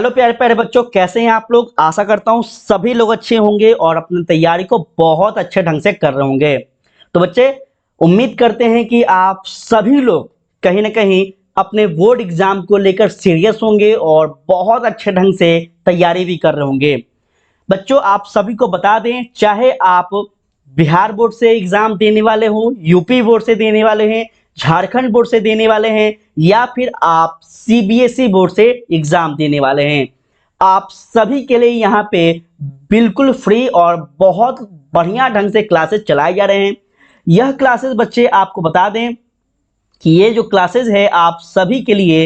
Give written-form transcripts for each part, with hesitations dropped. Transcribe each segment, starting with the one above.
Hello प्यारे प्यारे बच्चों, कैसे हैं आप लोग। आशा करता हूँ सभी लोग अच्छे होंगे और अपनी तैयारी को बहुत अच्छे ढंग से कर रहे होंगे। तो बच्चे, उम्मीद करते हैं कि आप सभी लोग कहीं ना कहीं अपने बोर्ड एग्जाम को लेकर सीरियस होंगे और बहुत अच्छे ढंग से तैयारी भी कर रहे होंगे। बच्चों, आप सभी को बता दें, चाहे आप बिहार बोर्ड से एग्जाम देने वाले हो, यूपी बोर्ड से देने वाले हैं, झारखंड बोर्ड से देने वाले हैं, या फिर आप सीबीएसई बोर्ड से एग्जाम देने वाले हैं, आप सभी के लिए यहाँ पे बिल्कुल फ्री और बहुत बढ़िया ढंग से क्लासेस चलाए जा रहे हैं। यह क्लासेस बच्चे आपको बता दें कि ये जो क्लासेस है आप सभी के लिए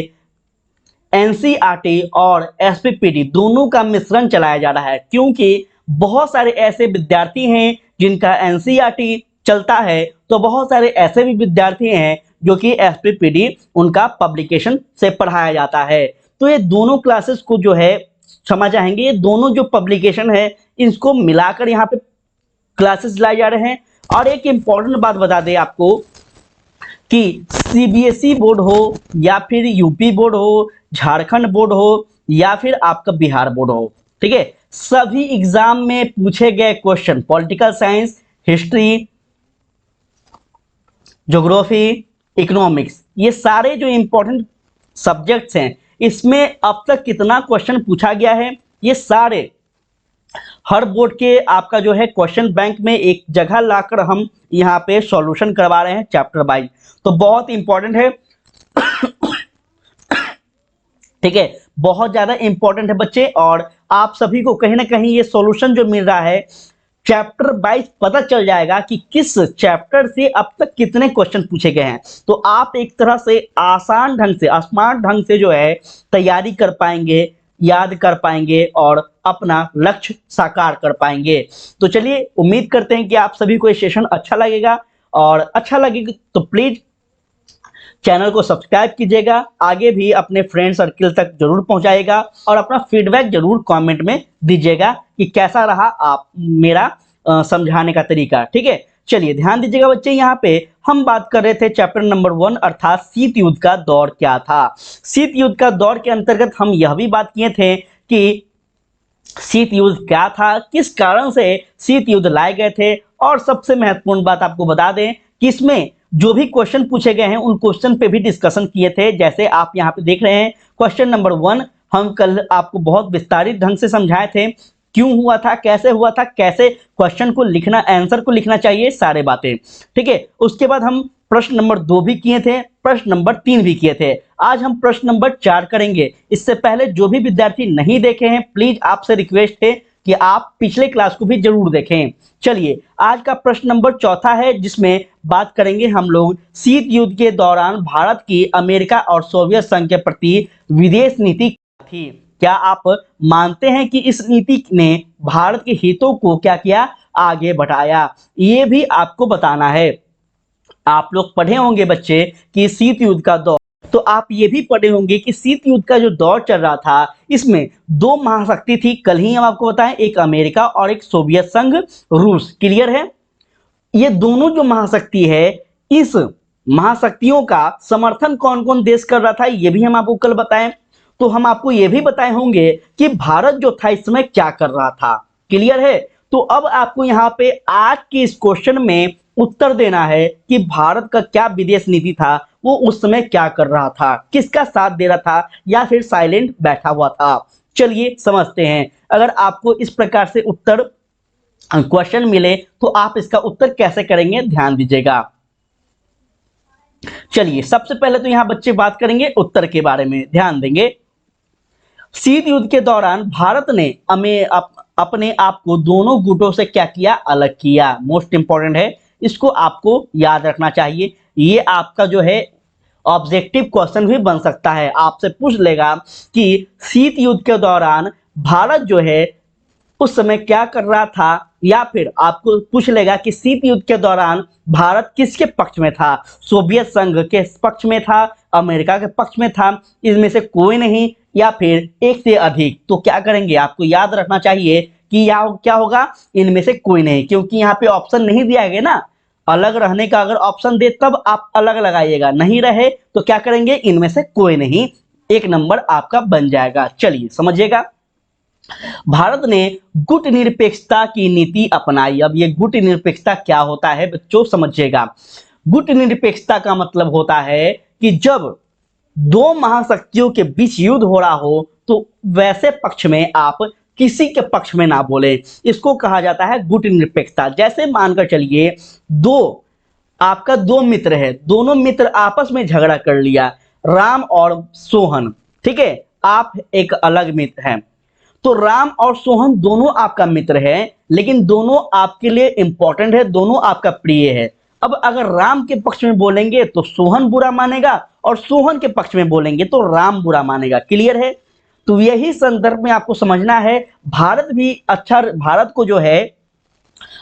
एनसीईआरटी और एसपीपीटी दोनों का मिश्रण चलाया जा रहा है, क्योंकि बहुत सारे ऐसे विद्यार्थी हैं जिनका एनसीईआरटी चलता है, तो बहुत सारे ऐसे भी विद्यार्थी हैं जो कि एसपीपीटी उनका पब्लिकेशन से पढ़ाया जाता है। तो ये दोनों क्लासेस को जो है समझ आएंगे, ये दोनों जो पब्लिकेशन है इसको मिलाकर यहाँ पे क्लासेस लाए जा रहे हैं। और एक इंपॉर्टेंट बात बता दें आपको कि सीबीएसई बोर्ड हो या फिर यूपी बोर्ड हो, झारखंड बोर्ड हो या फिर आपका बिहार बोर्ड हो, ठीक है, सभी एग्जाम में पूछे गए question political science, history, geography, economics, ये सारे जो इंपॉर्टेंट सब्जेक्ट्स हैं इसमें अब तक कितना क्वेश्चन पूछा गया है, ये सारे हर बोर्ड के आपका जो है क्वेश्चन बैंक में एक जगह लाकर हम यहाँ पे सॉल्यूशन करवा रहे हैं चैप्टर वाइज। तो बहुत इंपॉर्टेंट है, ठीक है, बहुत ज्यादा इंपॉर्टेंट है बच्चे। और आप सभी को कहीं ना कहीं ये सॉल्यूशन जो मिल रहा है चैप्टर वाइज पता चल जाएगा कि किस चैप्टर से अब तक कितने क्वेश्चन पूछे गए हैं। तो आप एक तरह से आसान ढंग से, स्मार्ट ढंग से जो है तैयारी कर पाएंगे, याद कर पाएंगे और अपना लक्ष्य साकार कर पाएंगे। तो चलिए, उम्मीद करते हैं कि आप सभी को ये सेशन अच्छा लगेगा, और अच्छा लगेगा तो प्लीज चैनल को सब्सक्राइब कीजिएगा, आगे भी अपने फ्रेंड सर्किल तक जरूर पहुंचाइएगा और अपना फीडबैक जरूर कमेंट में दीजिएगा कि कैसा रहा आप मेरा समझाने का तरीका, ठीक है। चलिए ध्यान दीजिएगा बच्चे, यहाँ पे हम बात कर रहे थे चैप्टर नंबर 1 अर्थात शीत युद्ध का दौर क्या था। शीत युद्ध का दौर के अंतर्गत हम यह भी बात किए थे कि शीत युद्ध क्या था, किस कारण से शीत युद्ध लाए गए थे, और सबसे महत्वपूर्ण बात आपको बता दें कि इसमें जो भी क्वेश्चन पूछे गए हैं उन क्वेश्चन पे भी डिस्कशन किए थे। जैसे आप यहाँ पे देख रहे हैं क्वेश्चन नंबर 1 हम कल आपको बहुत विस्तारित ढंग से समझाए थे, क्यों हुआ था, कैसे हुआ था, कैसे क्वेश्चन को लिखना, आंसर को लिखना चाहिए, सारे बातें, ठीक है। उसके बाद हम प्रश्न नंबर 2 भी किए थे, प्रश्न नंबर 3 भी किए थे। आज हम प्रश्न नंबर 4 करेंगे। इससे पहले जो भी विद्यार्थी नहीं देखे हैं प्लीज आपसे रिक्वेस्ट है कि आप पिछले क्लास को भी जरूर देखें। चलिए, आज का प्रश्न नंबर 4 है जिसमें बात करेंगे हम लोग शीत युद्ध के दौरान भारत की अमेरिका और सोवियत संघ के प्रति विदेश नीति क्या थी। क्या आप मानते हैं कि इस नीति ने भारत के हितों को क्या किया, आगे बढ़ाया, ये भी आपको बताना है। आप लोग पढ़े होंगे बच्चे कि शीत युद्ध का दौर, तो आप ये भी पढ़े होंगे कि शीत युद्ध का जो दौर चल रहा था इसमें दो महाशक्ति थी, कल ही हम आपको बताएं, एक अमेरिका और एक सोवियत संघ रूस, क्लियर है। ये दोनों जो महाशक्ति है, इस महाशक्तियों का समर्थन कौन कौन देश कर रहा था ये भी हम आपको कल बताएं। तो हम आपको ये भी बताए होंगे कि भारत जो था इस समय क्या कर रहा था, क्लियर है। तो अब आपको यहाँ पे आज के इस क्वेश्चन में उत्तर देना है कि भारत का क्या विदेश नीति था, वो उस समय क्या कर रहा था, किसका साथ दे रहा था या फिर साइलेंट बैठा हुआ था। चलिए समझते हैं। अगर आपको इस प्रकार से उत्तर क्वेश्चन मिले तो आप इसका उत्तर कैसे करेंगे, ध्यान दीजिएगा। चलिए, सबसे पहले तो यहां बच्चे बात करेंगे उत्तर के बारे में, ध्यान देंगे। शीत युद्ध के दौरान भारत ने अपने आप को दोनों गुटों से क्या किया, अलग किया। मोस्ट इंपॉर्टेंट है, इसको आपको याद रखना चाहिए। ये आपका जो है ऑब्जेक्टिव क्वेश्चन भी बन सकता है, आपसे पूछ लेगा कि शीत युद्ध के दौरान भारत जो है उस समय क्या कर रहा था, या फिर आपको पूछ लेगा कि शीत युद्ध के दौरान भारत किसके पक्ष में था, सोवियत संघ के पक्ष में था, अमेरिका के पक्ष में था, इसमें से कोई नहीं, या फिर एक से अधिक। तो क्या करेंगे, आपको याद रखना चाहिए कि यहाँ क्या होगा, इनमें से कोई नहीं, क्योंकि यहाँ पे ऑप्शन नहीं दिया गया ना। अलग रहने का अगर ऑप्शन दे तब आप अलग लगाइएगा, नहीं रहे तो क्या करेंगे, इनमें से कोई नहीं, एक नंबर आपका बन जाएगा। चलिए समझिएगा, भारत ने गुट निरपेक्षता की नीति अपनाई। अब ये गुट निरपेक्षता क्या होता है बच्चों, समझिएगा। गुट निरपेक्षता का मतलब होता है कि जब दो महाशक्तियों के बीच युद्ध हो रहा हो तो वैसे पक्ष में आप किसी के पक्ष में ना बोले, इसको कहा जाता है गुट निरपेक्षता। जैसे मानकर चलिए दो आपका दो मित्र है, दोनों मित्र आपस में झगड़ा कर लिया, राम और सोहन, ठीक है, आप एक अलग मित्र हैं, तो राम और सोहन दोनों आपका मित्र है, लेकिन दोनों आपके लिए इंपॉर्टेंट है, दोनों आपका प्रिय है। अब अगर राम के पक्ष में बोलेंगे तो सोहन बुरा मानेगा और सोहन के पक्ष में बोलेंगे तो राम बुरा मानेगा। क्लियर है? तो यही संदर्भ में आपको समझना है, भारत भी अच्छा, भारत को जो है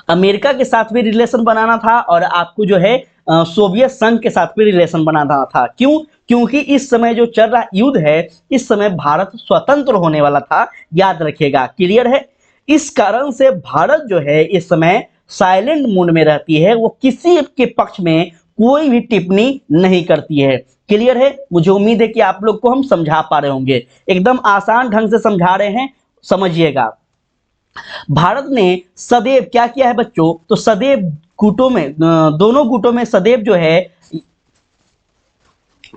अमेरिका के साथ भी रिलेशन बनाना था और आपको जो है सोवियत संघ के साथ भी रिलेशन बनाना था। क्यों? क्योंकि इस समय जो चल रहा युद्ध है, इस समय भारत स्वतंत्र होने वाला था, याद रखिएगा। क्लियर है? इस कारण से भारत जो है इस समय साइलेंट मोड में रहती है, वो किसी के पक्ष में कोई भी टिप्पणी नहीं करती है। क्लियर है? मुझे उम्मीद है कि आप लोग को हम समझा पा रहे होंगे, एकदम आसान ढंग से समझा रहे हैं, समझिएगा। भारत ने सदैव क्या किया है बच्चों, तो सदैव गुटों में दोनों गुटों में सदैव जो है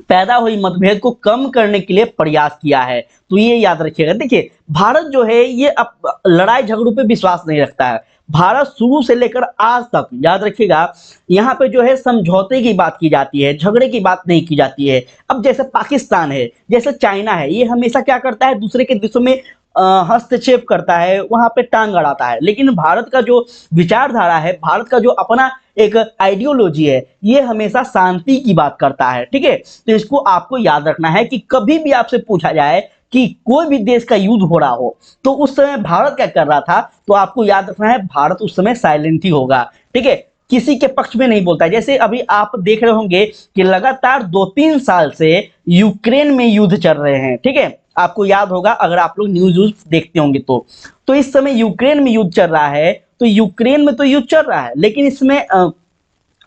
पैदा हुई मतभेद को कम करने के लिए प्रयास किया है। तो ये याद रखिएगा। देखिए भारत जो है ये अब लड़ाई झगड़ों पे विश्वास नहीं रखता है। भारत शुरू से लेकर आज तक, याद रखिएगा, यहाँ पे जो है समझौते की बात की जाती है, झगड़े की बात नहीं की जाती है। अब जैसे पाकिस्तान है, जैसे चाइना है, ये हमेशा क्या करता है, दूसरे के देशों में हस्तक्षेप करता है, वहां पे टांग अड़ाता है। लेकिन भारत का जो विचारधारा है, भारत का जो अपना एक आइडियोलॉजी है, ये हमेशा शांति की बात करता है। ठीक है, तो इसको आपको याद रखना है कि कभी भी आपसे पूछा जाए कि कोई भी देश का युद्ध हो रहा हो तो उस समय भारत क्या कर रहा था, तो आपको याद रखना है भारत उस समय साइलेंट ही होगा। ठीक है, किसी के पक्ष में नहीं बोलता है। जैसे अभी आप देख रहे होंगे कि लगातार 2-3 साल से यूक्रेन में युद्ध चल रहे हैं। ठीक है, आपको याद होगा अगर आप लोग न्यूज देखते होंगे तो इस समय यूक्रेन में युद्ध चल रहा है। तो यूक्रेन में तो युद्ध चल रहा है, लेकिन इसमें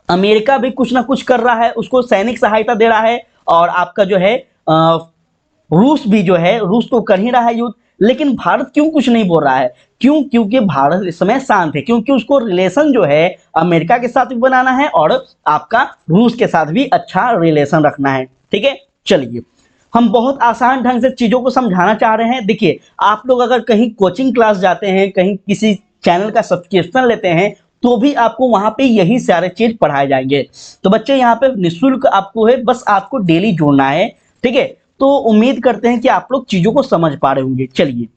अमेरिका भी कुछ ना कुछ कर रहा है, उसको सैनिक सहायता दे रहा है, और आपका जो है रूस भी जो है, रूस तो कर ही रहा है युद्ध। लेकिन भारत क्यों कुछ नहीं बोल रहा है? क्यों? क्योंकि भारत इस समय शांत है, क्योंकि उसको रिलेशन जो है अमेरिका के साथ भी बनाना है और आपका रूस के साथ भी अच्छा रिलेशन रखना है। ठीक है, चलिए हम बहुत आसान ढंग से चीजों को समझाना चाह रहे हैं। देखिए आप लोग अगर कहीं कोचिंग क्लास जाते हैं, कहीं किसी चैनल का सब्सक्रिप्शन लेते हैं, तो भी आपको वहां पे यही सारे चीज पढ़ाए जाएंगे। तो बच्चे यहाँ पे निःशुल्क आपको है, बस आपको डेली जुड़ना है। ठीक है, तो उम्मीद करते हैं कि आप लोग चीजों को समझ पा रहे होंगे। चलिए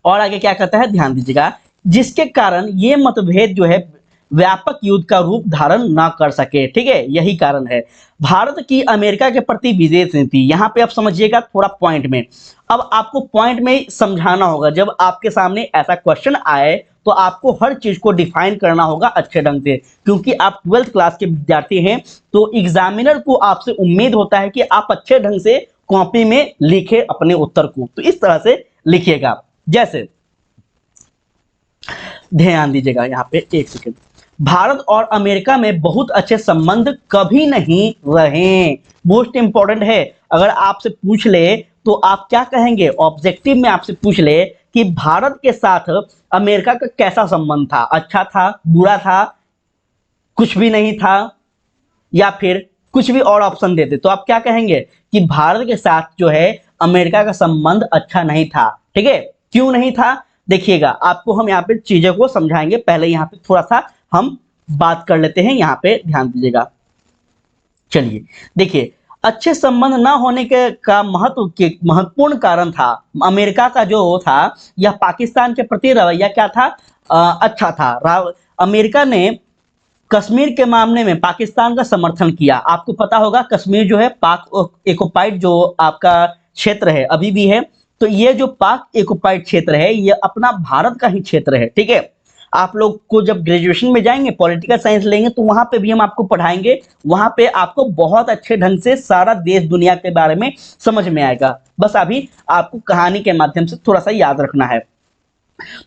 और आगे क्या कहता है, ध्यान दीजिएगा। जिसके कारण ये मतभेद जो है व्यापक युद्ध का रूप धारण ना कर सके। ठीक है, यही कारण है भारत की अमेरिका के प्रति विदेश नीति। यहां पे आप समझिएगा थोड़ा पॉइंट में, अब आपको पॉइंट में समझाना होगा। जब आपके सामने ऐसा क्वेश्चन आए तो आपको हर चीज को डिफाइन करना होगा अच्छे ढंग से, क्योंकि आप 12th क्लास के विद्यार्थी हैं। तो एग्जामिनर को आपसे उम्मीद होता है कि आप अच्छे ढंग से कॉपी में लिखे अपने उत्तर को, तो इस तरह से लिखिएगा। जैसे ध्यान दीजिएगा यहाँ पे, एक सेकेंड। भारत और अमेरिका में बहुत अच्छे संबंध कभी नहीं रहे। मोस्ट इंपॉर्टेंट है, अगर आपसे पूछ ले तो आप क्या कहेंगे, ऑब्जेक्टिव में आपसे पूछ ले कि भारत के साथ अमेरिका का कैसा संबंध था, अच्छा था, बुरा था, कुछ भी नहीं था, या फिर कुछ भी और ऑप्शन देते, तो आप क्या कहेंगे कि भारत के साथ जो है अमेरिका का संबंध अच्छा नहीं था। ठीक है, क्यों नहीं था, देखिएगा आपको हम यहाँ पे चीजों को समझाएंगे। पहले यहाँ पे थोड़ा सा हम बात कर लेते हैं, यहाँ पे ध्यान दीजिएगा। चलिए देखिए, अच्छे संबंध ना होने के का महत्वपूर्ण कारण था अमेरिका का जो था, यह पाकिस्तान के प्रति रवैया क्या था, अच्छा था। अमेरिका ने कश्मीर के मामले में पाकिस्तान का समर्थन किया। आपको पता होगा कश्मीर जो है पाक एक्युपाइड जो आपका क्षेत्र है, अभी भी है। तो ये जो पाक एक्युपाइड क्षेत्र है, ये अपना भारत का ही क्षेत्र है। ठीक है, आप लोग को जब ग्रेजुएशन में जाएंगे, पॉलिटिकल साइंस लेंगे, तो वहां पे भी हम आपको पढ़ाएंगे। वहां पे आपको बहुत अच्छे ढंग से सारा देश दुनिया के बारे में समझ में आएगा। बस अभी आपको कहानी के माध्यम से थोड़ा सा याद रखना है।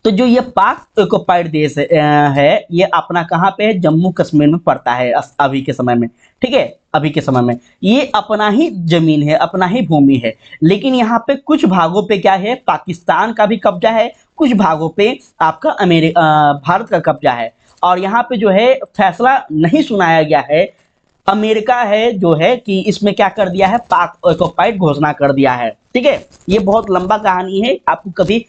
तो जो ये पाक ऑक्युपाइड देश है, ये अपना कहाँ पे है, जम्मू कश्मीर में पड़ता है अभी के समय में। ठीक है, अभी के समय में ये अपना ही जमीन है, अपना ही भूमि है। लेकिन यहाँ पे कुछ भागों पे क्या है, पाकिस्तान का भी कब्जा है, कुछ भागों पे आपका भारत का कब्जा है। और यहाँ पे जो है फैसला नहीं सुनाया गया है, अमेरिका है जो है कि इसमें क्या कर दिया है, पाक ऑक्युपाइड घोषणा कर दिया है। ठीक है, ये बहुत लंबा कहानी है, आपको कभी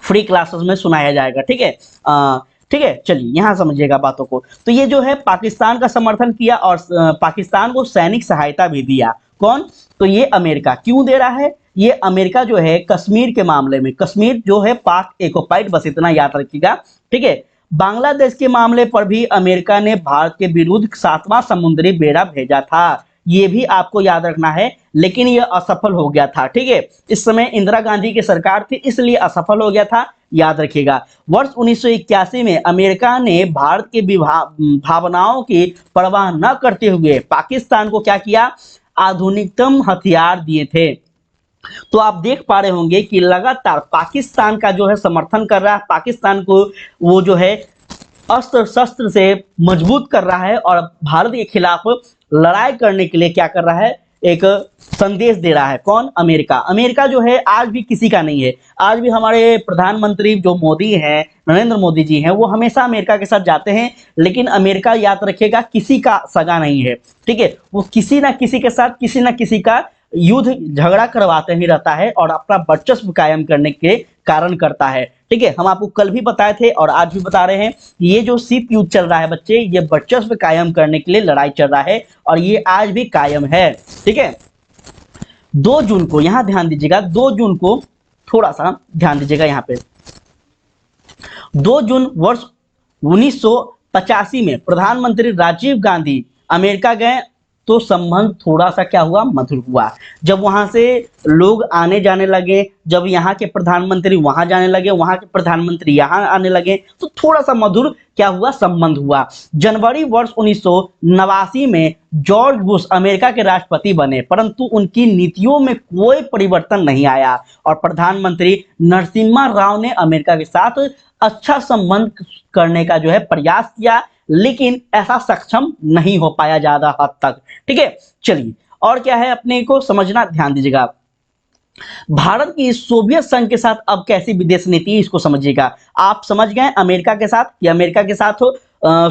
फ्री क्लासेस में सुनाया जाएगा। ठीक है, ठीक है, चलिए यहाँ समझिएगा बातों को। तो ये जो है पाकिस्तान का समर्थन किया और पाकिस्तान को सैनिक सहायता भी दिया। कौन? तो ये अमेरिका। क्यों दे रहा है? ये अमेरिका जो है कश्मीर के मामले में, कश्मीर जो है पाक ऑक्युपाइड, बस इतना याद रखिएगा। ठीक है, बांग्लादेश के मामले पर भी अमेरिका ने भारत के विरुद्ध 7वां समुद्री बेड़ा भेजा था, ये भी आपको याद रखना है। लेकिन यह असफल हो गया था। ठीक है, इस समय इंदिरा गांधी की सरकार थी, इसलिए असफल हो गया था, याद रखिएगा। वर्ष 1981 में अमेरिका ने भारत के भावनाओं की परवाह न करते हुए पाकिस्तान को क्या किया, आधुनिकतम हथियार दिए थे। तो आप देख पा रहे होंगे कि लगातार पाकिस्तान का जो है समर्थन कर रहा है, पाकिस्तान को वो जो है अस्त्र शस्त्र से मजबूत कर रहा है और भारत के खिलाफ लड़ाई करने के लिए क्या कर रहा है, एक संदेश दे रहा है। कौन? अमेरिका। अमेरिका जो है आज भी किसी का नहीं है। आज भी हमारे प्रधानमंत्री जो मोदी हैं, नरेंद्र मोदी जी हैं, वो हमेशा अमेरिका के साथ जाते हैं। लेकिन अमेरिका याद रखिएगा किसी का सगा नहीं है। ठीक है, वो किसी ना किसी के साथ किसी ना किसी का युद्ध झगड़ा करवाते ही रहता है और अपना वर्चस्व कायम करने के कारण करता है। ठीक है, हम आपको कल भी बताए थे और आज भी बता रहे हैं कि ये जो शीत युद्ध चल रहा है बच्चे, ये वर्चस्व कायम करने के लिए लड़ाई चल रहा है और ये आज भी कायम है। ठीक है, 2 जून को यहां ध्यान दीजिएगा, 2 जून को थोड़ा सा ध्यान दीजिएगा यहाँ पे। 2 जून वर्ष 1985 में प्रधानमंत्री राजीव गांधी अमेरिका गए, तो संबंध थोड़ा सा क्या हुआ, मधुर हुआ। जब वहां से लोग आने जाने लगे, जब यहाँ के प्रधानमंत्री वहां जाने लगे, वहां के प्रधानमंत्री यहाँ आने लगे, तो थोड़ा सा मधुर क्या हुआ, संबंध हुआ। जनवरी वर्ष 1989 में जॉर्ज बुश अमेरिका के राष्ट्रपति बने, परंतु उनकी नीतियों में कोई परिवर्तन नहीं आया और प्रधानमंत्री नरसिम्हा राव ने अमेरिका के साथ अच्छा संबंध करने का जो है प्रयास किया, लेकिन ऐसा सक्षम नहीं हो पाया ज्यादा हद तक। ठीक है, चलिए और क्या है अपने को समझना, ध्यान दीजिएगा। भारत की सोवियत संघ के साथ अब कैसी विदेश नीति है, इसको समझिएगा। आप समझ गए अमेरिका के साथ कि अमेरिका के साथ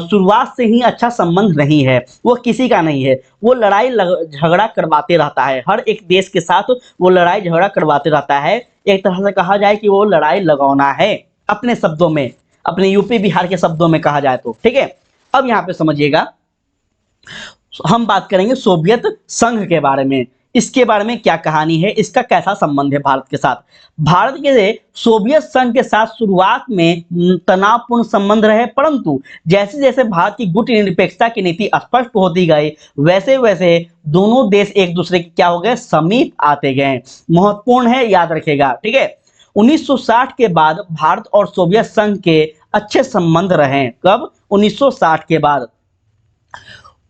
शुरुआत से ही अच्छा संबंध नहीं है, वो किसी का नहीं है, वो लड़ाई झगड़ा करवाते रहता है, हर एक देश के साथ वो लड़ाई झगड़ा करवाते रहता है। एक तरह से कहा जाए कि वो लड़ाई लगौना है, अपने शब्दों में, अपने यूपी बिहार के शब्दों में कहा जाए तो। ठीक है, अब यहाँ पे समझिएगा, हम बात करेंगे सोवियत संघ के बारे में। इसके बारे में क्या कहानी है, इसका कैसा संबंध है भारत के साथ। भारत के सोवियत संघ के साथ शुरुआत में तनावपूर्ण संबंध रहे, परंतु जैसे जैसे भारत की गुट निरपेक्षता की नीति स्पष्ट होती गई, वैसे वैसे दोनों देश एक दूसरे के क्या हो गए, समीप आते गए। महत्वपूर्ण है, याद रखेगा। ठीक है, 1960 के बाद भारत और सोवियत संघ के अच्छे संबंध रहे। कब? 1960 के बाद।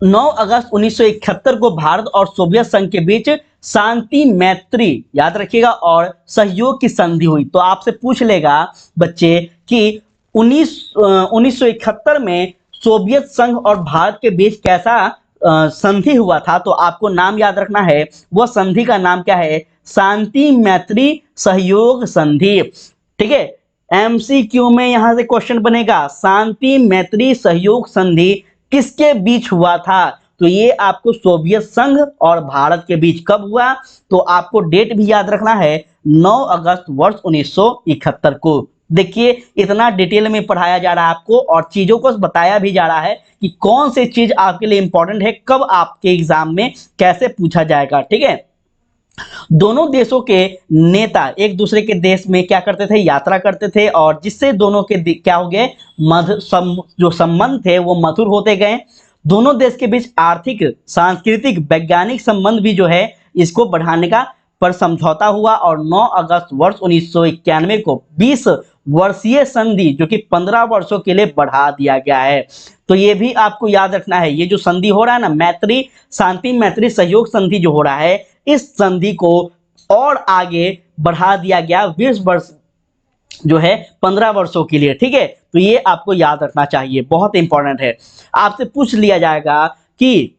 9 अगस्त 1971 को भारत और सोवियत संघ के बीच शांति, मैत्री, याद रखिएगा, और सहयोग की संधि हुई। तो आपसे पूछ लेगा बच्चे कि 1971 में सोवियत संघ और भारत के बीच कैसा संधि हुआ था, तो आपको नाम याद रखना है। वह संधि का नाम क्या है? शांति, मैत्री, सहयोग संधि। ठीक है, एमसीक्यू में यहां से क्वेश्चन बनेगा, शांति, मैत्री, सहयोग संधि किसके बीच हुआ था? तो ये आपको सोवियत संघ और भारत के बीच कब हुआ, तो आपको डेट भी याद रखना है, 9 अगस्त वर्ष 1971 को। देखिए इतना डिटेल में पढ़ाया जा रहा है आपको और चीजों को बताया भी जा रहा है कि कौन सी चीज आपके लिए इंपॉर्टेंट है, कब आपके एग्जाम में कैसे पूछा जाएगा। ठीक है, दोनों देशों के नेता एक दूसरे के देश में क्या करते थे, यात्रा करते थे, और जिससे दोनों के क्या हो गए, जो संबंध थे वो मधुर होते गए। दोनों देश के बीच आर्थिक, सांस्कृतिक, वैज्ञानिक संबंध भी जो है इसको बढ़ाने का पर समझौता हुआ और 9 अगस्त वर्ष 1991 को 20 वर्षीय संधि जो कि 15 वर्षों के लिए बढ़ा दिया गया है। तो ये भी आपको याद रखना है, ये जो संधि हो रहा है ना, मैत्री, शांति, मैत्री, सहयोग संधि जो हो रहा है, इस संधि को और आगे बढ़ा दिया गया 20 वर्ष जो है 15 वर्षों के लिए, ठीक है। तो ये आपको याद रखना चाहिए, बहुत इंपॉर्टेंट है। आपसे पूछ लिया जाएगा कि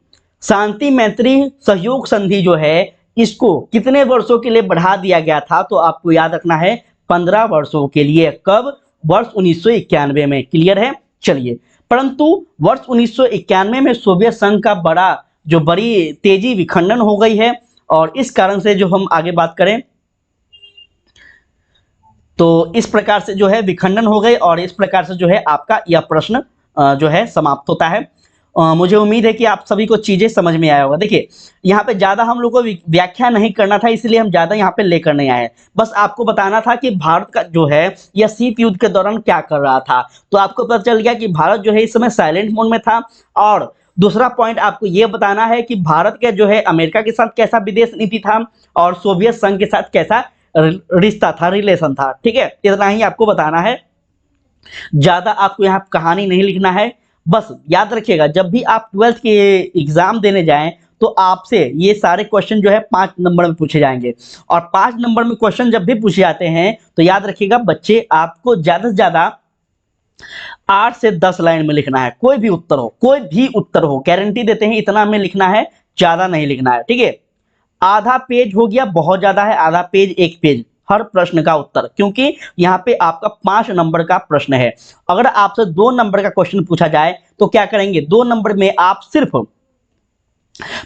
शांति मैत्री सहयोग संधि जो है इसको कितने वर्षों के लिए बढ़ा दिया गया था, तो आपको याद रखना है 15 वर्षों के लिए। कब? वर्ष 1991 में। क्लियर है? चलिए, परंतु वर्ष 1991 में सोवियत संघ का बड़ी तेजी विखंडन हो गई है, और इस कारण से जो हम आगे बात करें तो इस प्रकार से जो है विखंडन हो गए, और इस प्रकार से जो है आपका यह प्रश्न जो है समाप्त होता है। मुझे उम्मीद है कि आप सभी को चीजें समझ में आया होगा। देखिए, यहाँ पे ज्यादा हम लोग को व्याख्या नहीं करना था, इसलिए हम ज्यादा यहाँ पे लेकर नहीं आए। बस आपको बताना था कि भारत का जो है यह शीत युद्ध के दौरान क्या कर रहा था। तो आपको पता चल गया कि भारत जो है इस समय साइलेंट मोड में था। और दूसरा पॉइंट आपको ये बताना है कि भारत के जो है अमेरिका के साथ कैसा विदेश नीति था, और सोवियत संघ के साथ कैसा रिश्ता था, रिलेशन था। ठीक है, इतना ही आपको बताना है, ज्यादा आपको यहाँ कहानी नहीं लिखना है। बस याद रखिएगा, जब भी आप 12th के एग्जाम देने जाएं तो आपसे ये सारे क्वेश्चन जो है 5 नंबर में पूछे जाएंगे, और 5 नंबर में क्वेश्चन जब भी पूछे जाते हैं तो याद रखिएगा बच्चे, आपको ज्यादा से ज्यादा 8 से 10 लाइन में लिखना है। कोई भी उत्तर हो, गारंटी देते हैं इतना में लिखना है, ज्यादा नहीं लिखना है। ठीक है, आधा पेज हो गया, बहुत ज्यादा है, आधा पेज, 1 पेज हर प्रश्न का उत्तर, क्योंकि यहाँ पे आपका 5 नंबर का प्रश्न है। अगर आपसे 2 नंबर का क्वेश्चन पूछा जाए तो क्या करेंगे, 2 नंबर में आप सिर्फ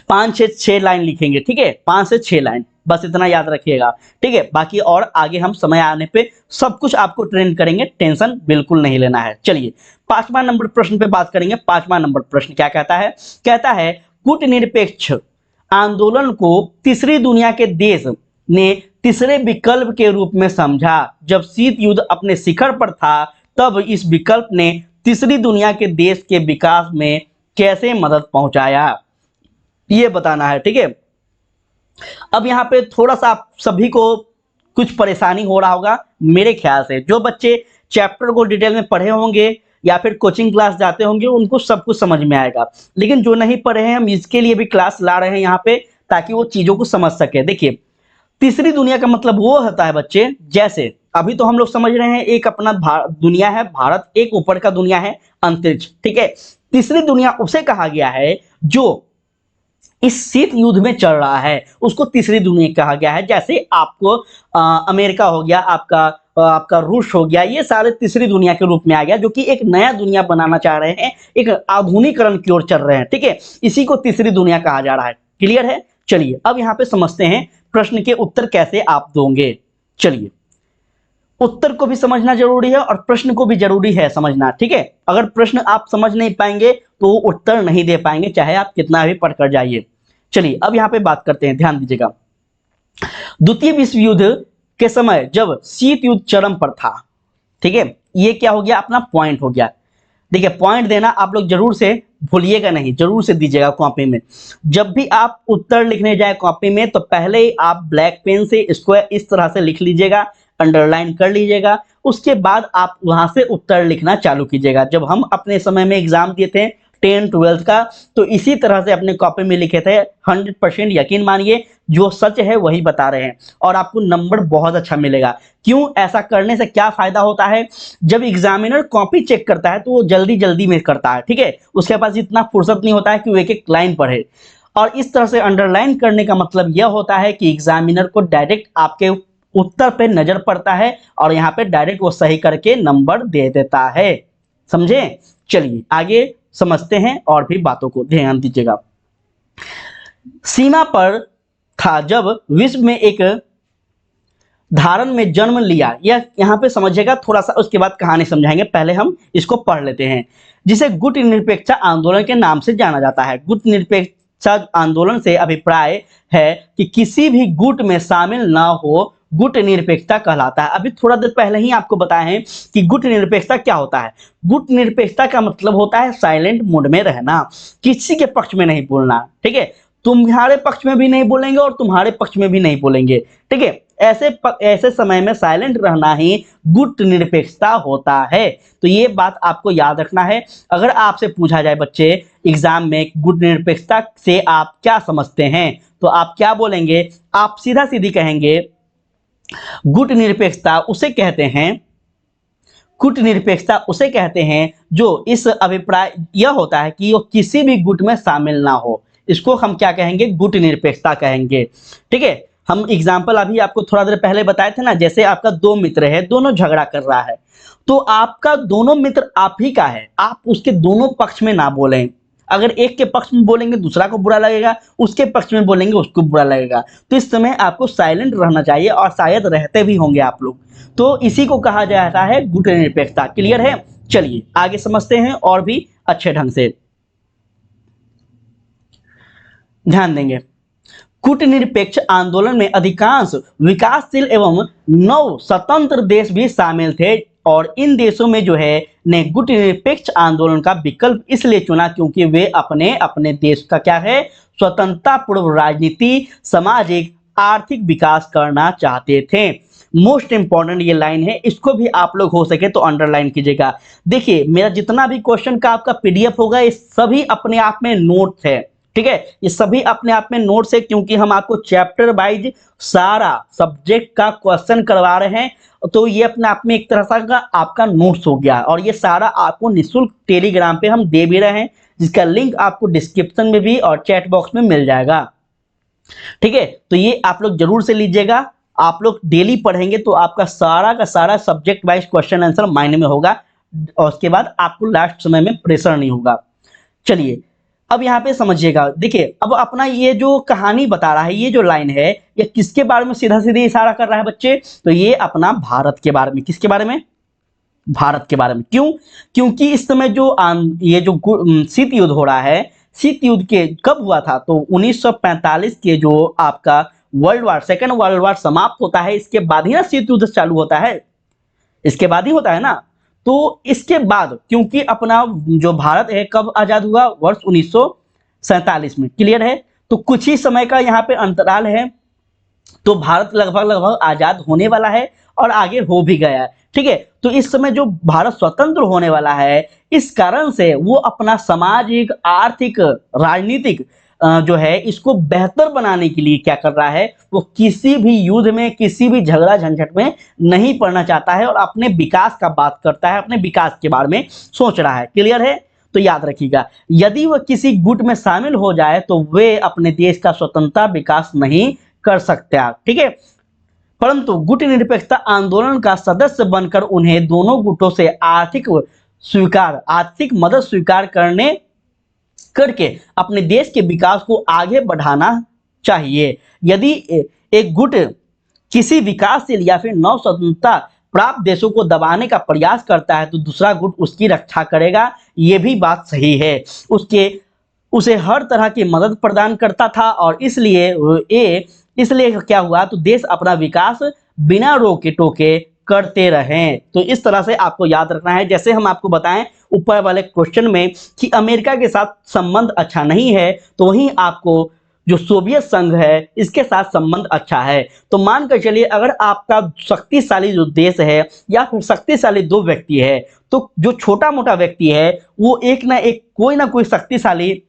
5 से 6 लाइन लिखेंगे। ठीक है, 5 से 6 लाइन, बस इतना याद रखिएगा। ठीक है, बाकी और आगे हम समय आने पे सब कुछ आपको ट्रेन करेंगे, टेंशन बिल्कुल नहीं लेना है। चलिए, 5वां नंबर प्रश्न पे बात करेंगे। 5वां नंबर प्रश्न क्या कहता है? कहता है, कूटनिरपेक्ष आंदोलन को तीसरी दुनिया के देश ने तीसरे विकल्प के रूप में समझा। जब शीत युद्ध अपने शिखर पर था, तब इस विकल्प ने तीसरी दुनिया के देश के विकास में कैसे मदद पहुंचाया, ये बताना है। ठीक है, अब यहाँ पे थोड़ा सा आप सभी को कुछ परेशानी हो रहा होगा मेरे ख्याल से। जो बच्चे चैप्टर को डिटेल में पढ़े होंगे या फिर कोचिंग क्लास जाते होंगे उनको सब कुछ समझ में आएगा, लेकिन जो नहीं पढ़े हैं हम इसके लिए भी क्लास ला रहे हैं यहाँ पे, ताकि वो चीजों को समझ सके। देखिए, तीसरी दुनिया का मतलब वो होता है बच्चे, जैसे अभी तो हम लोग समझ रहे हैं एक अपना दुनिया है भारत, एक ऊपर का दुनिया है अंतरिक्ष। ठीक है, तीसरी दुनिया उसे कहा गया है जो इस शीत युद्ध में चल रहा है, उसको तीसरी दुनिया कहा गया है। जैसे आपको अमेरिका हो गया, आपका रूस हो गया, ये सारे तीसरी दुनिया के रूप में आ गया, जो कि एक नया दुनिया बनाना चाह रहे हैं, एक आधुनिकरण की ओर चल रहे हैं। ठीक है, इसी को तीसरी दुनिया कहा जा रहा है। क्लियर है? चलिए, अब यहाँ पे समझते हैं प्रश्न के उत्तर कैसे आप दोगे। चलिए, उत्तर को भी समझना जरूरी है और प्रश्न को भी जरूरी है समझना। ठीक है, अगर प्रश्न आप समझ नहीं पाएंगे तो उत्तर नहीं दे पाएंगे, चाहे आप कितना भी पढ़कर जाइए। चलिए, अब यहाँ पे बात करते हैं, ध्यान दीजिएगा। द्वितीय विश्व युद्ध के समय जब शीत युद्ध चरम पर था, ठीक है, ये क्या हो गया, अपना पॉइंट हो गया। देखिए, पॉइंट देना आप लोग जरूर से भूलिएगा नहीं, जरूर से दीजिएगा कॉपी में। जब भी आप उत्तर लिखने जाए कॉपी में तो पहले ही आप ब्लैक पेन से इसको इस तरह से लिख लीजिएगा, अंडरलाइन कर लीजिएगा, उसके बाद आप वहां से उत्तर लिखना चालू कीजिएगा। जब हम अपने समय में एग्जाम दिए थे 10 12 का, तो इसी तरह से अपने कॉपी में लिखे थे। 100% यकीन मानिए, जो सच है वही बता रहे हैं, और आपको नंबर बहुत अच्छा मिलेगा। क्यों? ऐसा करने से क्या फायदा होता है, जब एग्जामिनर कॉपी चेक करता है तो वो जल्दी जल्दी में करता है। ठीक है, उसके पास इतना फुर्सत नहीं होता है कि वो एक एक लाइन पढ़े, और इस तरह से अंडरलाइन करने का मतलब यह होता है कि एग्जामिनर को डायरेक्ट आपके उत्तर पे नजर पड़ता है, और यहाँ पे डायरेक्ट वो सही करके नंबर दे देता है। समझे? चलिए, आगे समझते हैं और भी बातों को, ध्यान दीजिएगा। सीमा पर था जब विश्व में एक धारण में जन्म लिया, यह यहाँ पे समझिएगा थोड़ा सा, उसके बाद कहानी समझाएंगे। पहले हम इसको पढ़ लेते हैं, जिसे गुट निरपेक्षता आंदोलन के नाम से जाना जाता है। गुट निरपेक्षता आंदोलन से अभिप्राय है कि किसी भी गुट में शामिल ना हो, गुट निरपेक्षता कहलाता है। अभी थोड़ा देर पहले ही आपको बताया है कि गुट निरपेक्षता क्या होता है। गुट निरपेक्षता का मतलब होता है साइलेंट मोड में रहना, किसी के पक्ष में नहीं बोलना। ठीक है, तुम्हारे पक्ष में भी नहीं बोलेंगे और तुम्हारे पक्ष में भी नहीं बोलेंगे। ठीक है, ऐसे समय में साइलेंट रहना ही गुट निरपेक्षता होता है। तो ये बात आपको याद रखना है। अगर आपसे पूछा जाए बच्चे एग्जाम में गुट निरपेक्षता से आप क्या समझते हैं, तो आप क्या बोलेंगे? आप सीधा सीधी कहेंगे गुट निरपेक्षता उसे कहते हैं कूटनिरपेक्षता उसे कहते हैं जो इस अभिप्राय यह होता है कि वो किसी भी गुट में शामिल ना हो, इसको हम क्या कहेंगे, गुट निरपेक्षता कहेंगे। ठीक है, हम एग्जाम्पल अभी आपको थोड़ा देर पहले बताए थे ना, जैसे आपका दो मित्र है, दोनों झगड़ा कर रहा है, तो आपका दोनों मित्र आप ही का है, आप उसके दोनों पक्ष में ना बोलें। अगर एक के पक्ष में बोलेंगे दूसरा को बुरा लगेगा, उसके पक्ष में बोलेंगे उसको बुरा लगेगा, तो इस समय आपको साइलेंट रहना चाहिए, और शायद रहते भी होंगे आप लोग। तो इसी को कहा जाता है गुट निरपेक्षता। क्लियर है? चलिए आगे समझते हैं और भी अच्छे ढंग से ध्यान देंगे। कूटनिरपेक्ष आंदोलन में अधिकांश विकासशील एवं नव स्वतंत्र देश भी शामिल थे, और इन देशों में जो है ने गुटनिरपेक्ष आंदोलन का विकल्प इसलिए चुना क्योंकि वे अपने अपने देश का क्या है, स्वतंत्रता पूर्व राजनीति, सामाजिक आर्थिक विकास करना चाहते थे। मोस्ट इंपॉर्टेंट ये लाइन है, इसको भी आप लोग हो सके तो अंडरलाइन कीजिएगा। देखिए मेरा जितना भी क्वेश्चन का आपका पीडीएफ होगा, ये सभी अपने आप में नोट्स है। ठीक है, ये सभी अपने आप में नोट्स है, क्योंकि हम आपको चैप्टर वाइज सारा सब्जेक्ट का क्वेश्चन करवा रहे हैं, तो ये अपने आप में एक तरह का आपका नोट्स हो गया, और ये सारा आपको निःशुल्क टेलीग्राम पे हम दे भी रहे हैं, जिसका लिंक आपको डिस्क्रिप्शन में भी और चैट बॉक्स में मिल जाएगा। ठीक है, तो ये आप लोग जरूर से लीजिएगा। आप लोग डेली पढ़ेंगे तो आपका सारा का सारा subject wise question answer mind में होगा, और उसके बाद आपको लास्ट समय में प्रेशर नहीं होगा। चलिए अब यहाँ पे समझिएगा, देखिए अब अपना ये जो कहानी बता रहा है, ये जो लाइन है, ये किसके बारे में सीधा सीधे इशारा कर रहा है बच्चे, तो ये अपना भारत के बारे में। किसके बारे में? भारत के बारे में। क्यों? क्योंकि इस समय जो ये जो शीत युद्ध हो रहा है, शीत युद्ध के कब हुआ था, तो 1945 के जो आपका world war, second world war समाप्त होता है, इसके बाद ही ना शीत युद्ध चालू होता है, इसके बाद ही होता है ना। तो इसके बाद क्योंकि अपना जो भारत है कब आजाद हुआ, वर्ष 1947 में। क्लियर है? तो कुछ ही समय का यहाँ पे अंतराल है, तो भारत लगभग लगभग आजाद होने वाला है, और आगे हो भी गया है। ठीक है, तो इस समय जो भारत स्वतंत्र होने वाला है, इस कारण से वो अपना सामाजिक, आर्थिक, राजनीतिक जो है इसको बेहतर बनाने के लिए क्या कर रहा है, वो किसी भी युद्ध में, किसी भी झगड़ा झंझट में नहीं पड़ना चाहता है, और अपने विकास का बात करता है, अपने विकास के बारे में सोच रहा है। क्लियर है? तो याद रखिएगा, यदि वह किसी गुट में शामिल हो जाए तो वे अपने देश का स्वतंत्रता विकास नहीं कर सकते। ठीक है, परंतु गुट निरपेक्षता आंदोलन का सदस्य बनकर उन्हें दोनों गुटों से आर्थिक मदद स्वीकार करके अपने देश के विकास को आगे बढ़ाना चाहिए। यदि एक गुट किसी विकासशील या फिर नव स्वतंत्रता प्राप्त देशों को दबाने का प्रयास करता है, तो दूसरा गुट उसकी रक्षा करेगा। ये भी बात सही है, उसे हर तरह की मदद प्रदान करता था, और इसलिए क्या हुआ, तो देश अपना विकास बिना रोके टोके करते रहें। तो इस तरह से आपको याद रखना है, जैसे हम आपको बताएं ऊपर वाले क्वेश्चन में कि अमेरिका के साथ संबंध अच्छा नहीं है, तो वहीं आपको जो सोवियत संघ है इसके साथ संबंध अच्छा है। तो मान कर चलिए अगर आपका शक्तिशाली जो देश है या फिर शक्तिशाली दो व्यक्ति है, तो जो छोटा मोटा व्यक्ति है वो एक ना एक कोई ना कोई शक्तिशाली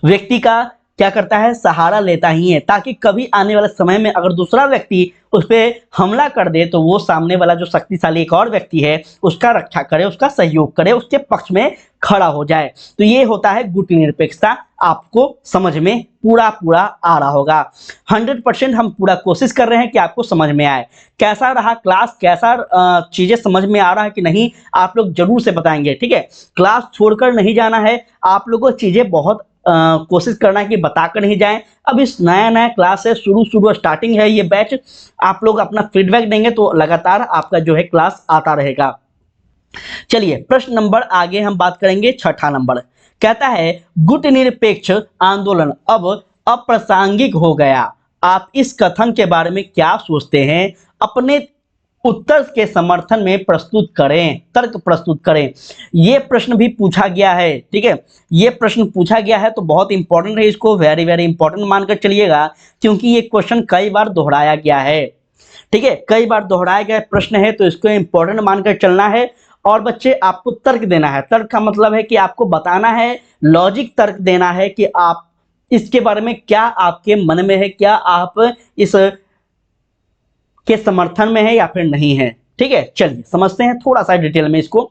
व्यक्ति का क्या करता है, सहारा लेता ही है, ताकि कभी आने वाले समय में अगर दूसरा व्यक्ति उस पर हमला कर दे तो वो सामने वाला जो शक्तिशाली एक और व्यक्ति है उसका रक्षा करे, उसका सहयोग करे, उसके पक्ष में खड़ा हो जाए। तो ये होता है गुट निरपेक्षता। आपको समझ में पूरा आ रहा होगा। 100% हम पूरा कोशिश कर रहे हैं कि आपको समझ में आए। कैसा रहा क्लास, कैसा चीजें समझ में आ रहा है कि नहीं, आप लोग जरूर से बताएंगे। ठीक है, क्लास छोड़कर नहीं जाना है, आप लोगों को चीजें बहुत कोशिश करना है कि बताकर नहीं जाएं। अब इस नया क्लास है, शुरू स्टार्टिंग है ये बैच, आप लोग अपना फीडबैक देंगे तो लगातार आपका जो है क्लास आता रहेगा। चलिए प्रश्न नंबर आगे हम बात करेंगे, 6ठा नंबर कहता है गुट निरपेक्ष आंदोलन अब अप्रासंगिक हो गया। आप इस कथन के बारे में क्या सोचते हैं? अपने उत्तर के समर्थन में प्रस्तुत करें, तर्क प्रस्तुत करें। ये प्रश्न भी पूछा गया है। ठीक है, ये प्रश्न पूछा गया है तो बहुत इंपॉर्टेंट है, इसको वेरी वेरी इंपॉर्टेंट मानकर चलिएगा, क्योंकि ये क्वेश्चन कई बार दोहराया गया है। ठीक है, कई बार दोहराया गया प्रश्न है तो इसको इंपॉर्टेंट मानकर चलना है। और बच्चे आपको तर्क देना है। तर्क का मतलब है कि आपको बताना है, लॉजिक तर्क देना है कि आप इसके बारे में क्या आपके मन में है, क्या आप इस के समर्थन में है या फिर नहीं है। ठीक ठीक है, चलिए समझते हैं थोड़ा सा डिटेल में इसको,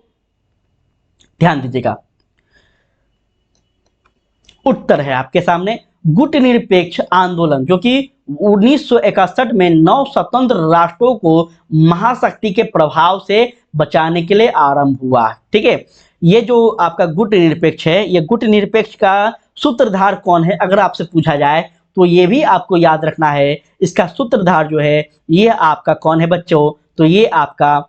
ध्यान दीजिएगा। उत्तर है आपके सामने, गुटनिरपेक्ष आंदोलन जो कि 1961 में 9 स्वतंत्र राष्ट्रों को महाशक्ति के प्रभाव से बचाने के लिए आरंभ हुआ। ठीक है, ये जो आपका गुटनिरपेक्ष है, ये गुटनिरपेक्ष का सूत्रधार कौन है अगर आपसे पूछा जाए तो ये भी आपको याद रखना है। इसका सूत्रधार जो है ये आपका कौन है बच्चों, तो ये आपका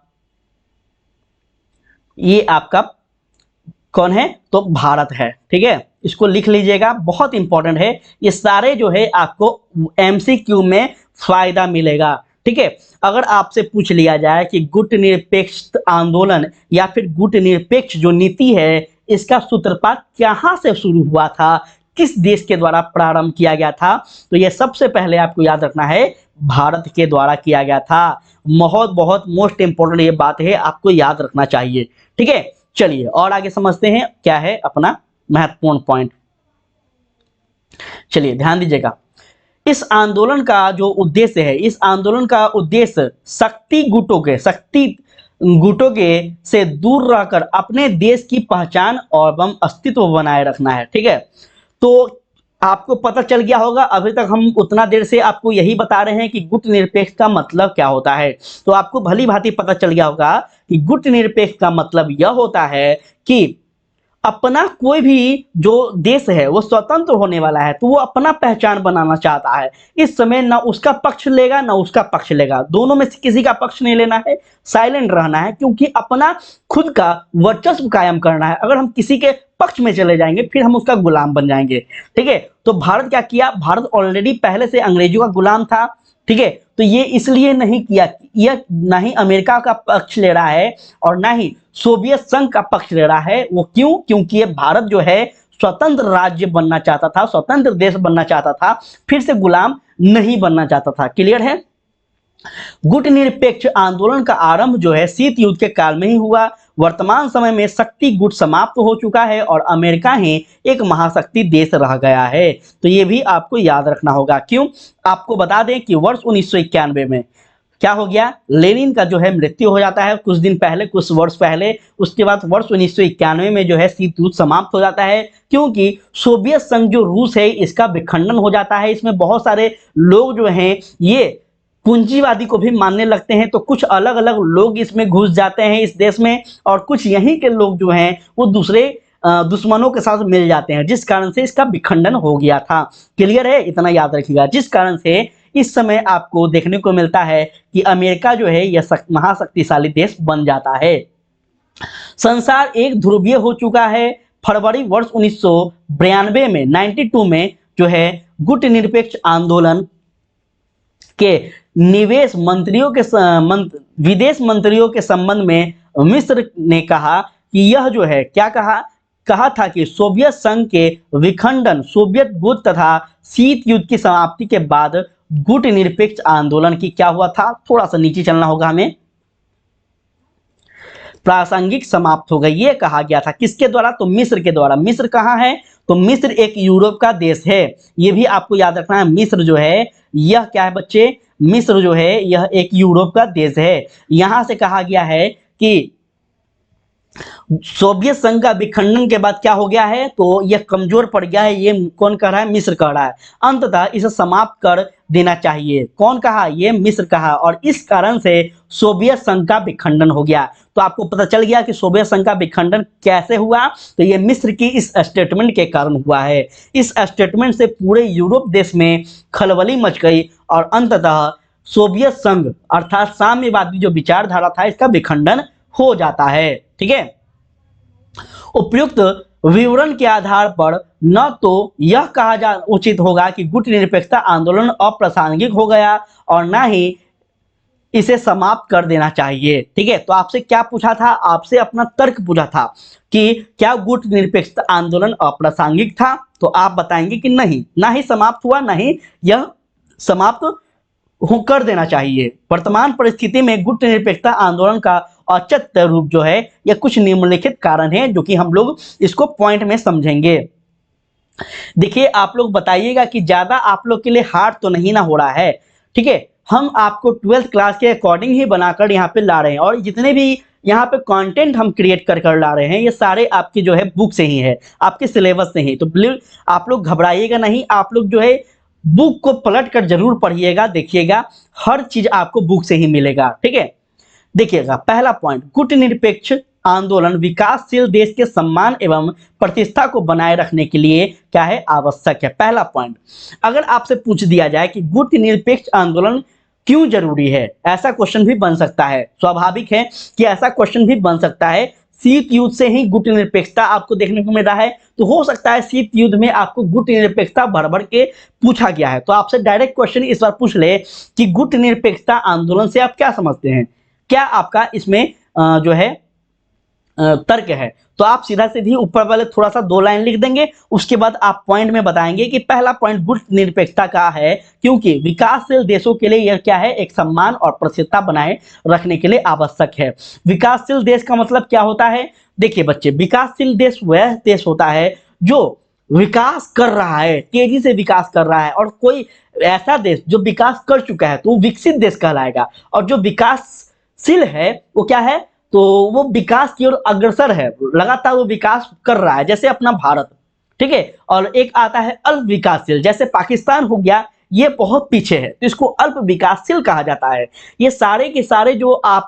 कौन है, तो भारत है। ठीक है, इसको लिख लीजिएगा, बहुत इंपॉर्टेंट है। ये सारे जो है आपको एमसीक्यू में फायदा मिलेगा। ठीक है, अगर आपसे पूछ लिया जाए कि गुटनिरपेक्ष आंदोलन या फिर गुटनिरपेक्ष जो नीति है इसका सूत्रपात कहाँ से शुरू हुआ था, किस देश के द्वारा प्रारंभ किया गया था, तो ये सबसे पहले आपको याद रखना है भारत के द्वारा किया गया था। बहुत बहुत मोस्ट इंपॉर्टेंट ये बात है, आपको याद रखना चाहिए। ठीक है, चलिए और आगे समझते हैं क्या है अपना महत्वपूर्ण पॉइंट। चलिए ध्यान दीजिएगा, इस आंदोलन का जो उद्देश्य है, इस आंदोलन का उद्देश्य शक्ति गुटों के से दूर रहकर अपने देश की पहचान एवं अस्तित्व बनाए रखना है। ठीक है, तो आपको पता चल गया होगा, अभी तक हम उतना देर से आपको यही बता रहे हैं कि गुटनिरपेक्ष का मतलब क्या होता है, तो आपको भली भांति पता चल गया होगा कि गुटनिरपेक्ष का मतलब यह होता है कि अपना कोई भी जो देश है वो स्वतंत्र होने वाला है तो वो अपना पहचान बनाना चाहता है। इस समय ना उसका पक्ष लेगा ना उसका पक्ष लेगा, दोनों में से किसी का पक्ष नहीं लेना है, साइलेंट रहना है, क्योंकि अपना खुद का वर्चस्व कायम करना है। अगर हम किसी के पक्ष में चले जाएंगे फिर हम उसका गुलाम बन जाएंगे। ठीक है, तो भारत क्या किया, भारत ऑलरेडी पहले से अंग्रेजों का गुलाम था। ठीक है, तो ये इसलिए नहीं किया, यह ना ही अमेरिका का पक्ष ले रहा है और ना ही सोवियत संघ का पक्ष ले रहा है। वो क्यों, क्योंकि ये भारत जो है स्वतंत्र राज्य बनना चाहता था, स्वतंत्र देश बनना चाहता था, फिर से गुलाम नहीं बनना चाहता था। क्लियर है। गुटनिरपेक्ष आंदोलन का आरंभ जो है शीत युद्ध के काल में ही हुआ। वर्तमान समय में शक्ति गुट समाप्त हो चुका है और अमेरिका ही एक महाशक्ति देश रह गया है। तो ये भी आपको याद रखना होगा। क्यों, आपको बता दें कि वर्ष 1991 में क्या हो गया, लेनिन का जो है मृत्यु हो जाता है कुछ दिन पहले, कुछ वर्ष पहले। उसके बाद वर्ष 1991 में जो है शीत युद्ध समाप्त हो जाता है, क्योंकि सोवियत संघ जो रूस है इसका विखंडन हो जाता है। इसमें बहुत सारे लोग जो हैं ये पूंजीवादी को भी मानने लगते हैं, तो कुछ अलग अलग लोग इसमें घुस जाते हैं इस देश में, और कुछ यहीं के लोग जो हैं वो दूसरे दुश्मनों के साथ मिल जाते हैं, जिस कारण से इसका विखंडन हो गया था। क्लियर है, इतना याद रखिएगा। जिस कारण से इस समय आपको देखने को मिलता है कि अमेरिका जो है यह महाशक्तिशाली देश बन जाता है। संसार एक ध्रुवीय हो चुका है। फरवरी वर्ष 1992 में 92 में जो है गुटनिरपेक्ष आंदोलन के विदेश मंत्रियों के संबंध में मिस्र ने कहा कि यह जो है क्या कहा था कि सोवियत संघ के विखंडन, सोवियत गुट तथा शीत युद्ध की समाप्ति के बाद गुटनिरपेक्ष आंदोलन की क्या हुआ था, थोड़ा सा नीचे चलना होगा हमें, प्रासंगिक समाप्त हो गई। ये कहा गया था किसके द्वारा, तो मिस्र के द्वारा। मिस्र कहाँ है, तो मिस्र एक यूरोप का देश है। ये भी आपको याद रखना है। मिस्र जो है यह क्या है बच्चे, मिस्र जो है यह एक यूरोप का देश है। यहां से कहा गया है कि सोवियत संघ का विखंडन के बाद क्या हो गया है, तो यह कमजोर पड़ गया है। ये कौन कह रहा है, मिस्र कह रहा है। अंततः इसे समाप्त कर देना चाहिए। कौन कहा, ये मिस्र कहा, और इस कारण से सोवियत संघ का विखंडन हो गया। तो आपको पता चल गया कि सोवियत संघ का विखंडन कैसे हुआ, तो ये मिस्र की इस स्टेटमेंट के कारण हुआ है। इस स्टेटमेंट से पूरे यूरोप देश में खलबली मच गई और अंततः सोवियत संघ अर्थात साम्यवादी जो विचारधारा था इसका विखंडन हो जाता है। ठीक है, उपयुक्त विवरण के आधार पर न तो यह कहा जा उचित होगा कि गुटनिरपेक्षता आंदोलन अप्रासंगिक हो गया और न ही इसे समाप्त कर देना चाहिए। ठीक है, तो आपसे क्या पूछा था, आपसे अपना तर्क पूछा था कि क्या गुटनिरपेक्षता आंदोलन अप्रासंगिक था, तो आप बताएंगे कि नहीं, ना ही समाप्त हुआ, ना ही यह समाप्त कर देना चाहिए। वर्तमान परिस्थिति में गुटनिरपेक्षता आंदोलन का औचित्य रूप जो है यह कुछ निम्नलिखित कारण है जो कि हम लोग इसको पॉइंट में समझेंगे। देखिए, आप लोग बताइएगा कि ज्यादा आप लोग के लिए हार्ड तो नहीं ना हो रहा है। ठीक है, हम आपको 12th क्लास के अकॉर्डिंग ही बनाकर यहाँ पे ला रहे हैं, और जितने भी यहाँ पे कंटेंट हम क्रिएट कर कर ला रहे हैं ये सारे आपकी जो है बुक से ही है, आपके सिलेबस से ही। तो प्लीज आप लोग घबराइएगा नहीं, आप लोग जो है बुक को पलट कर जरूर पढ़िएगा, देखिएगा हर चीज आपको बुक से ही मिलेगा, ठीक है। देखिएगा पहला पॉइंट, गुटनिरपेक्ष आंदोलन विकासशील देश के सम्मान एवं प्रतिष्ठा को बनाए रखने के लिए क्या है, आवश्यक है। पहला पॉइंट, अगर आपसे पूछ दिया जाए कि गुटनिरपेक्ष आंदोलन क्यों जरूरी है, ऐसा क्वेश्चन भी बन सकता है, स्वाभाविक है कि ऐसा क्वेश्चन भी बन सकता है। शीत युद्ध से ही गुटनिरपेक्षता आपको देखने को मिल रहा है, तो हो सकता है शीत युद्ध में आपको गुटनिरपेक्षता भर भर के पूछा गया है। तो आपसे डायरेक्ट क्वेश्चन इस बार पूछ ले कि गुटनिरपेक्षता आंदोलन से आप क्या समझते हैं, क्या आपका इसमें जो है तर्क है। तो आप सीधा सीधी ऊपर वाले थोड़ा सा 2 लाइन लिख देंगे, उसके बाद आप पॉइंट में बताएंगे कि पहला पॉइंट गुटनिरपेक्षता का है क्योंकि विकासशील देशों के लिए यह क्या है, एक सम्मान और प्रतिष्ठा बनाए रखने के लिए आवश्यक है। विकासशील देश का मतलब क्या होता है, देखिए बच्चे, विकासशील देश वह देश होता है जो विकास कर रहा है, तेजी से विकास कर रहा है, और कोई ऐसा देश जो विकास कर चुका है तो वो विकसित देश कहलाएगा, और जो विकासशील है वो क्या है, तो वो विकास की ओर अग्रसर है, लगातार वो विकास कर रहा है, जैसे अपना भारत, ठीक है। और एक आता है अल्प विकासशील, जैसे पाकिस्तान हो गया, ये बहुत पीछे है तो इसको अल्प विकासशील कहा जाता है। ये सारे के सारे जो आप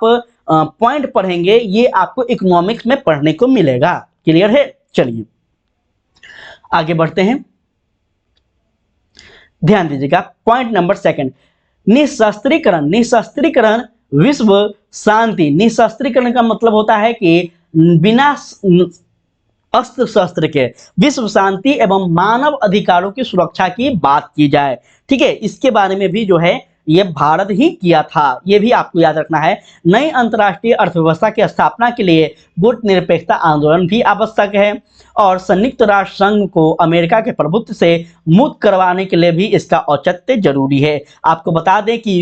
पॉइंट पढ़ेंगे ये आपको इकोनॉमिक्स में पढ़ने को मिलेगा, क्लियर है। चलिए आगे बढ़ते हैं, ध्यान दीजिएगा पॉइंट नंबर 2, निशस्त्रीकरण। निशस्त्रीकरण विश्व शांति। निशस्त्रीकरण का मतलब होता है कि बिना अस्त्र शस्त्र के विश्व शांति एवं मानव अधिकारों की सुरक्षा की बात की जाए, ठीक है। इसके बारे में भी जो है ये भारत ही किया था, ये भी आपको याद रखना है। नई अंतर्राष्ट्रीय अर्थव्यवस्था की स्थापना के लिए गुटनिरपेक्षता आंदोलन भी आवश्यक है, और संयुक्त राष्ट्र संघ को अमेरिका के प्रभुत्व से मुक्त करवाने के लिए भी इसका औचित्य जरूरी है। आपको बता दें कि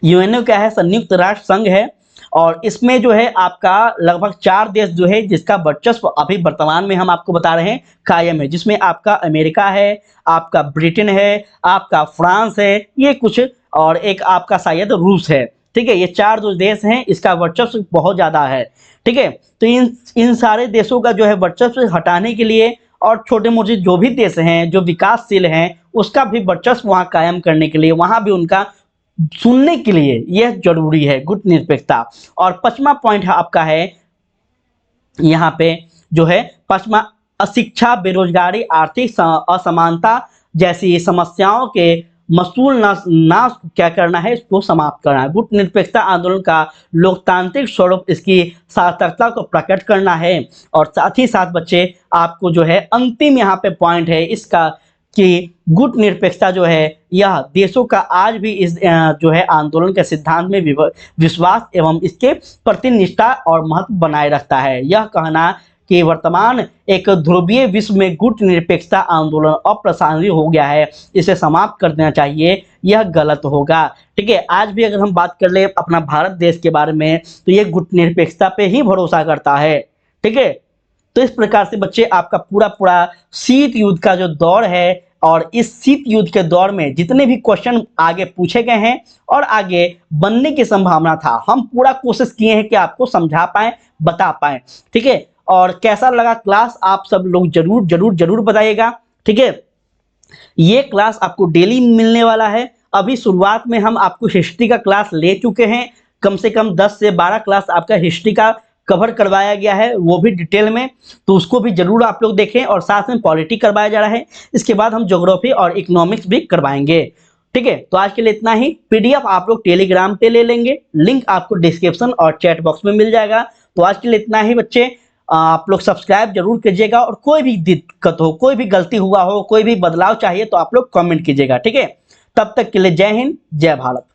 यूएनओ क्या है, संयुक्त राष्ट्र संघ है, और इसमें जो है आपका लगभग 4 देश जो है जिसका वर्चस्व अभी वर्तमान में हम आपको बता रहे हैं कायम है, जिसमें आपका अमेरिका है, आपका ब्रिटेन है, आपका फ्रांस है, ये कुछ, और एक आपका शायद रूस है, ठीक है। ये 4 जो देश हैं इसका वर्चस्व बहुत ज्यादा है, ठीक है। तो इन सारे देशों का जो है वर्चस्व हटाने के लिए, और छोटे मोटे जो भी देश हैं जो विकासशील हैं उसका भी वर्चस्व वहां कायम करने के लिए, वहां भी उनका सुनने के लिए यह जरूरी है गुटनिरपेक्षता। और 5वां पॉइंट है आपका है यहाँ पे जो है 5वां, अशिक्षा, बेरोजगारी, आर्थिक असमानता जैसी समस्याओं के मसूल नाश क्या करना है, इसको समाप्त करना है। गुटनिरपेक्षता आंदोलन का लोकतांत्रिक स्वरूप इसकी सार्थकता को प्रकट करना है, और साथ ही साथ बच्चे आपको जो है अंतिम यहाँ पे पॉइंट है इसका कि गुटनिरपेक्षता जो है यह देशों का आज भी इस जो है आंदोलन के सिद्धांत में विश्वास एवं इसके प्रति निष्ठा और महत्व बनाए रखता है। यह कहना कि वर्तमान एक ध्रुवीय विश्व में गुटनिरपेक्षता आंदोलन अप्रासंगिक हो गया है, इसे समाप्त कर देना चाहिए, यह गलत होगा, ठीक है। आज भी अगर हम बात कर ले अपना भारत देश के बारे में तो ये गुटनिरपेक्षता पे ही भरोसा करता है, ठीक है। तो इस प्रकार से बच्चे आपका पूरा शीत युद्ध का जो दौर है, और इस शीत युद्ध के दौर में जितने भी क्वेश्चन आगे पूछे गए हैं और आगे बनने की संभावना था, हम पूरा कोशिश किए हैं कि आपको समझा पाए, बता पाए, ठीक है। और कैसा लगा क्लास आप सब लोग जरूर जरूर जरूर बताइएगा, ठीक है। ये क्लास आपको डेली मिलने वाला है। अभी शुरुआत में हम आपको हिस्ट्री का क्लास ले चुके हैं, कम से कम 10 से 12 क्लास आपका हिस्ट्री का कवर करवाया गया है, वो भी डिटेल में, तो उसको भी जरूर आप लोग देखें। और साथ में पॉलिटी करवाया जा रहा है, इसके बाद हम ज्योग्राफी और इकोनॉमिक्स भी करवाएंगे, ठीक है। तो आज के लिए इतना ही। पीडीएफ आप लोग टेलीग्राम पे ले लेंगे, लिंक आपको डिस्क्रिप्शन और चैट बॉक्स में मिल जाएगा। तो आज के लिए इतना ही बच्चे, आप लोग सब्सक्राइब जरूर कीजिएगा, और कोई भी दिक्कत हो, कोई भी गलती हुआ हो, कोई भी बदलाव चाहिए तो आप लोग कमेंट कीजिएगा, ठीक है। तब तक के लिए जय हिंद, जय भारत।